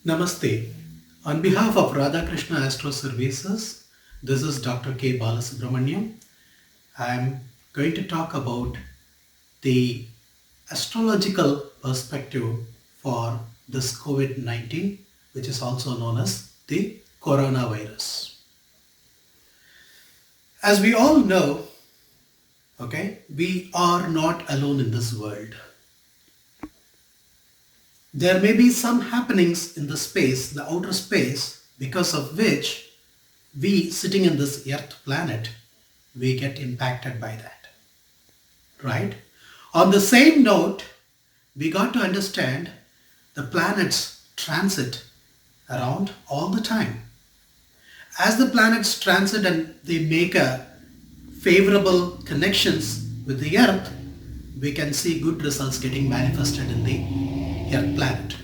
Namaste. On behalf of Radha Krishna Astro Services, this is Dr. K. Balasubramaniam. I'm going to talk about the astrological perspective for this COVID-19, which is also known as the coronavirus. As we all know, we are not alone in this world. There may be some happenings in the space, the outer space, because of which we sitting in this earth planet, we get impacted by that, right? On the same note, we got to understand the planets transit around all the time. As the planets transit and they make a favorable connections with the earth, we can see good results getting manifested in the Earth planet.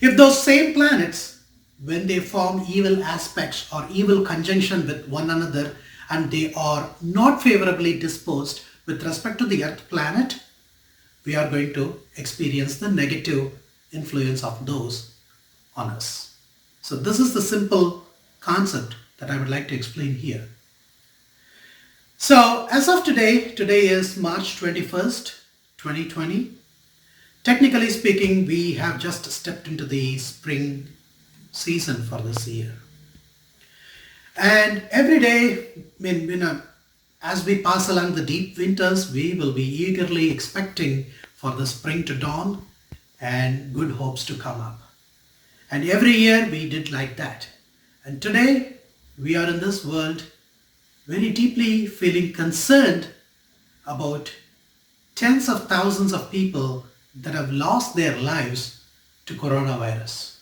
If those same planets, when they form evil aspects or evil conjunction with one another and they are not favorably disposed with respect to the Earth planet, we are going to experience the negative influence of those on us. So this is the simple concept that I would like to explain here. So as of today is March 21st, 2020. Technically speaking, we have just stepped into the spring season for this year. And every day, as we pass along the deep winters, we will be eagerly expecting for the spring to dawn and good hopes to come up. And every year we did like that. And today, we are in this world very deeply feeling concerned about tens of thousands of people that have lost their lives to coronavirus.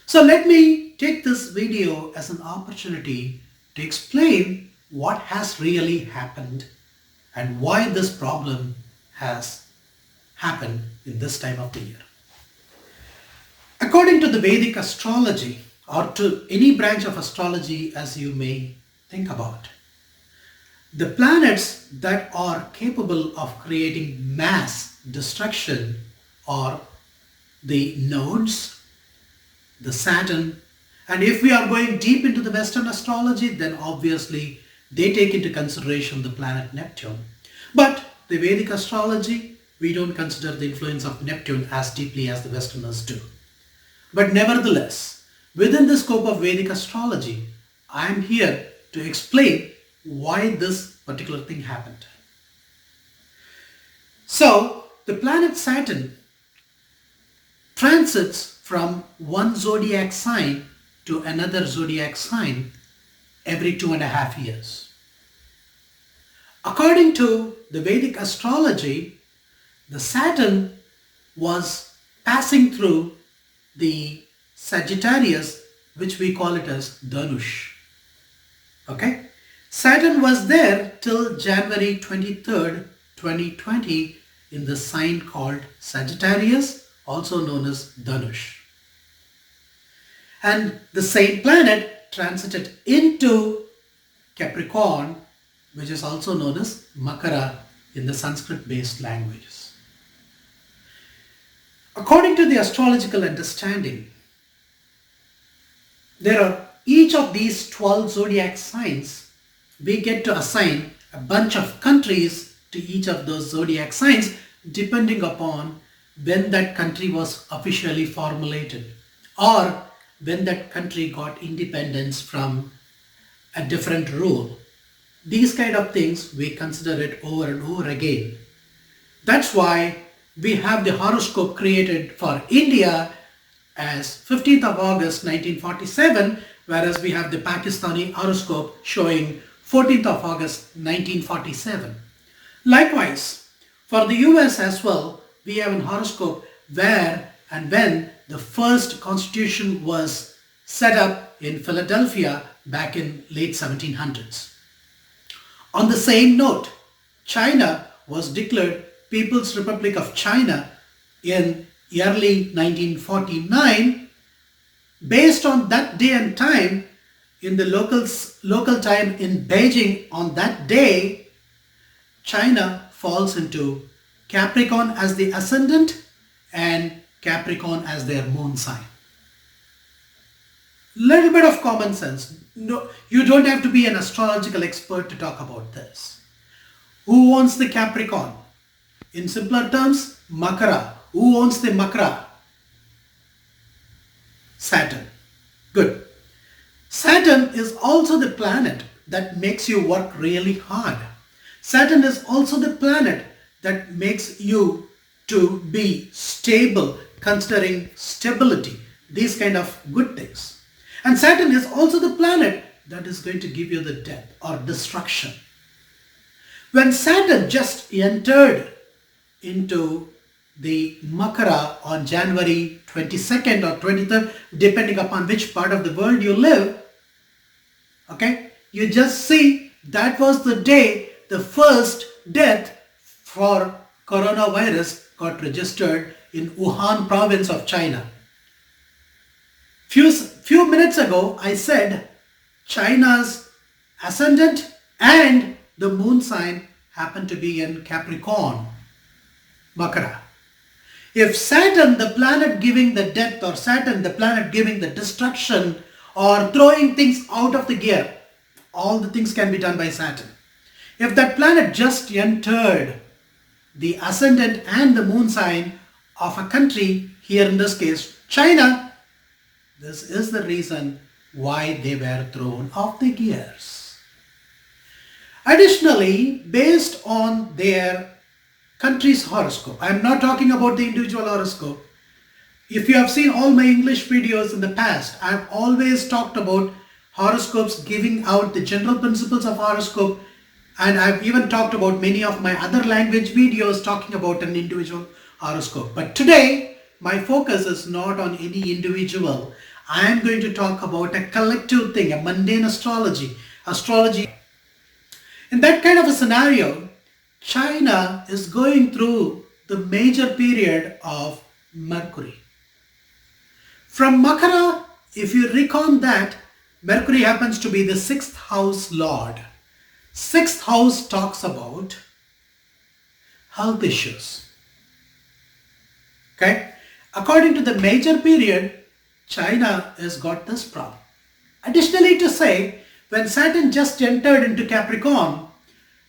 So let me take this video as an opportunity to explain what has really happened and why this problem has happened in this time of the year. According to the Vedic Astrology, or to any branch of astrology as you may think about, the planets that are capable of creating mass destruction are the nodes, the Saturn, and if we are going deep into the Western astrology, then obviously they take into consideration the planet Neptune. But the Vedic astrology, we don't consider the influence of Neptune as deeply as the Westerners do. But nevertheless, within the scope of Vedic astrology, I am here to explain why this particular thing happened. So, the planet Saturn transits from one zodiac sign to another zodiac sign every 2.5 years. According to the Vedic astrology, the Saturn was passing through the Sagittarius, which we call it as Dhanush. Saturn was there till January 23rd, 2020 in the sign called Sagittarius, also known as Dhanush. And the same planet transited into Capricorn, which is also known as Makara in the Sanskrit-based languages. According to the astrological understanding, there are each of these 12 zodiac signs. We get to assign a bunch of countries to each of those zodiac signs depending upon when that country was officially formulated or when that country got independence from a different rule. These kind of things we consider it over and over again. That's why we have the horoscope created for India as 15th of August 1947, whereas we have the Pakistani horoscope showing 14th of August 1947. Likewise, for the US as well, we have an horoscope where and when the first constitution was set up in Philadelphia back in late 1700s. On the same note, China was declared People's Republic of China in early 1949. Based on that day and time, in the local time in Beijing on that day, China falls into Capricorn as the ascendant and Capricorn as their moon sign. Little bit of common sense. No, you don't have to be an astrological expert to talk about this. Who owns the Capricorn? In simpler terms, Makara. Who owns the Makara? Saturn. Good. Saturn is also the planet that makes you work really hard. Saturn is also the planet that makes you to be stable, considering stability, these kind of good things. And Saturn is also the planet that is going to give you the death or destruction. When Saturn just entered into the Makara on January 22nd or 23rd, depending upon which part of the world you live, okay, you just see that was the day the first death for coronavirus got registered in Wuhan province of China. Few minutes ago, I said China's ascendant and the moon sign happened to be in Capricorn, Makara. If Saturn, the planet giving the death, or Saturn, the planet giving the destruction or throwing things out of the gear, all the things can be done by Saturn. If that planet just entered the ascendant and the moon sign of a country, here in this case China, this is the reason why they were thrown off the gears. Additionally, based on their country's horoscope, I am not talking about the individual horoscope. If you have seen all my English videos in the past, I have always talked about horoscopes, giving out the general principles of horoscope, and I've even talked about many of my other language videos talking about an individual horoscope. But today, my focus is not on any individual. I am going to talk about a collective thing, a mundane astrology. In that kind of a scenario, China is going through the major period of Mercury. From Makara, if you recall that, Mercury happens to be the 6th house lord. 6th house talks about health issues. Okay? According to the major period, China has got this problem. Additionally to say, when Saturn just entered into Capricorn,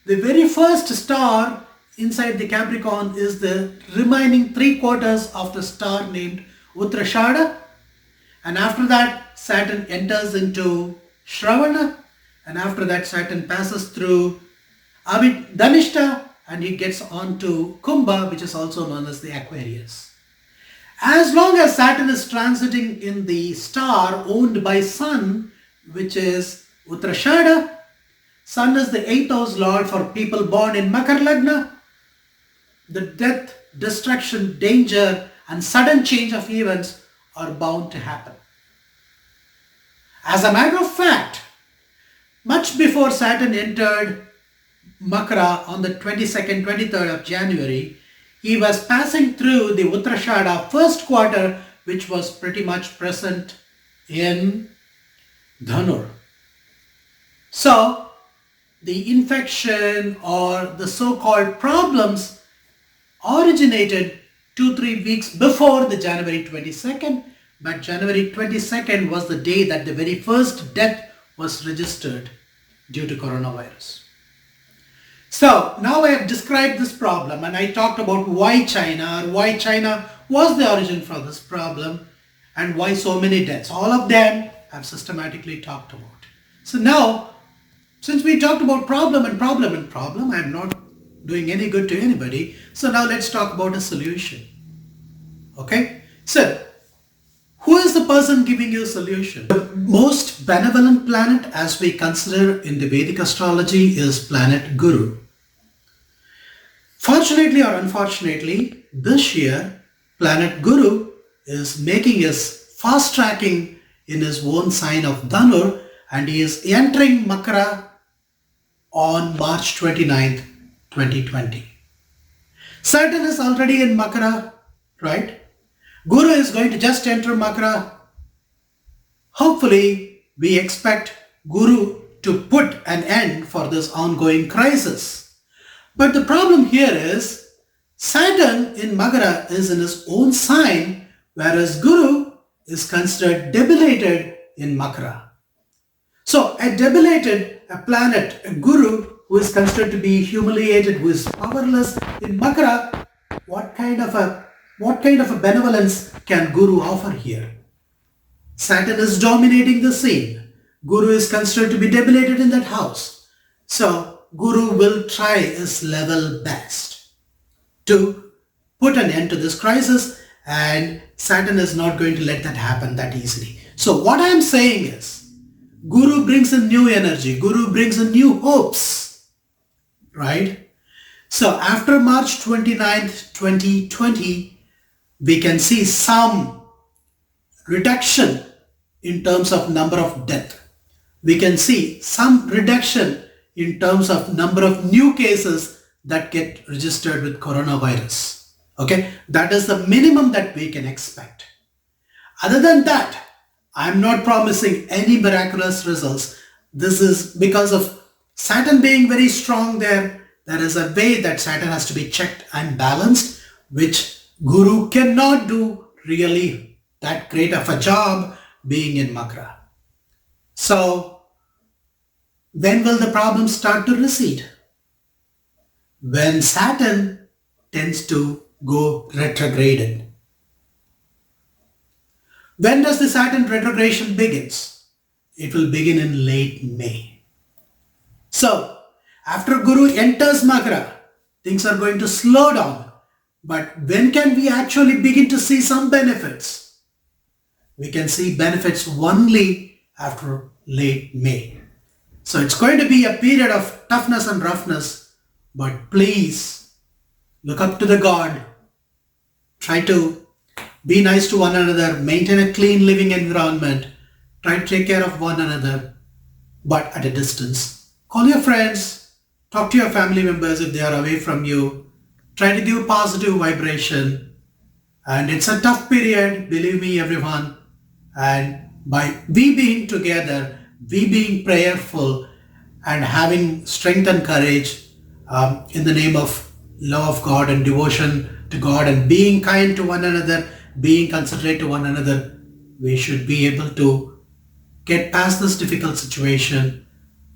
the very first star inside the Capricorn is the remaining 3/4 of the star named Uttarashada. And after that, Saturn enters into Shravana. And after that, Saturn passes through Dhanishta and he gets on to Kumbha, which is also known as the Aquarius. As long as Saturn is transiting in the star owned by Sun, which is Uttarashada, Sun is the 8th house lord for people born in Makar Lagna. The death, destruction, danger and sudden change of events are bound to happen. As a matter of fact, much before Saturn entered Makara on the 22nd, 23rd of January, he was passing through the Uttarashada first quarter, which was pretty much present in Dhanur. So, the infection or the so-called problems originated 2-3 weeks before the January 22nd, but January 22nd was the day that the very first death was registered due to coronavirus. So now I have described this problem and I talked about why China was the origin for this problem and why so many deaths. All of them I've systematically talked about. So now, since we talked about problem, I am not doing any good to anybody. So now let's talk about a solution. Okay? So, who is the person giving you a solution? The most benevolent planet as we consider in the Vedic astrology is planet Guru. Fortunately or unfortunately, this year planet Guru is making his fast tracking in his own sign of Dhanur and he is entering Makara on March 29th, 2020. Saturn is already in Makara, right? Guru is going to just enter Makara. Hopefully, we expect Guru to put an end for this ongoing crisis. But the problem here is Saturn in Makara is in his own sign, whereas Guru is considered debilitated in Makara. So a debilitated, a planet, a guru who is considered to be humiliated, who is powerless in Makara, what kind of a benevolence can Guru offer here? Saturn is dominating the scene. Guru is considered to be debilitated in that house. So Guru will try his level best to put an end to this crisis, and Saturn is not going to let that happen that easily. So what I am saying is, Guru brings in new energy. Guru brings in new hopes, right? So after March 29th, 2020, we can see some reduction in terms of number of death. We can see some reduction in terms of number of new cases that get registered with coronavirus. Okay, that is the minimum that we can expect. Other than that, I'm not promising any miraculous results. This is because of Saturn being very strong there. There is a way that Saturn has to be checked and balanced, which Guru cannot do really that great of a job being in Makara. So, when will the problems start to recede? When Saturn tends to go retrograded. When does the Saturn retrogradation begins? It will begin in late May. So, after Guru enters Makara, things are going to slow down. But when can we actually begin to see some benefits? We can see benefits only after late May. So it's going to be a period of toughness and roughness, but please look up to the God. Try to be nice to one another, maintain a clean living environment, try to take care of one another, but at a distance. Call your friends, talk to your family members if they are away from you, try to give positive vibration. And it's a tough period, believe me everyone. And by we being together, we being prayerful and having strength and courage in the name of love of God and devotion to God and being kind to one another, being considerate to one another, we should be able to get past this difficult situation.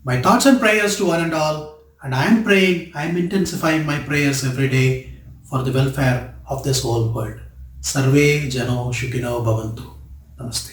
My thoughts and prayers to one and all, and I am praying, I am intensifying my prayers every day for the welfare of this whole world. Sarve Jano Shukino Bhavantu. Namaste.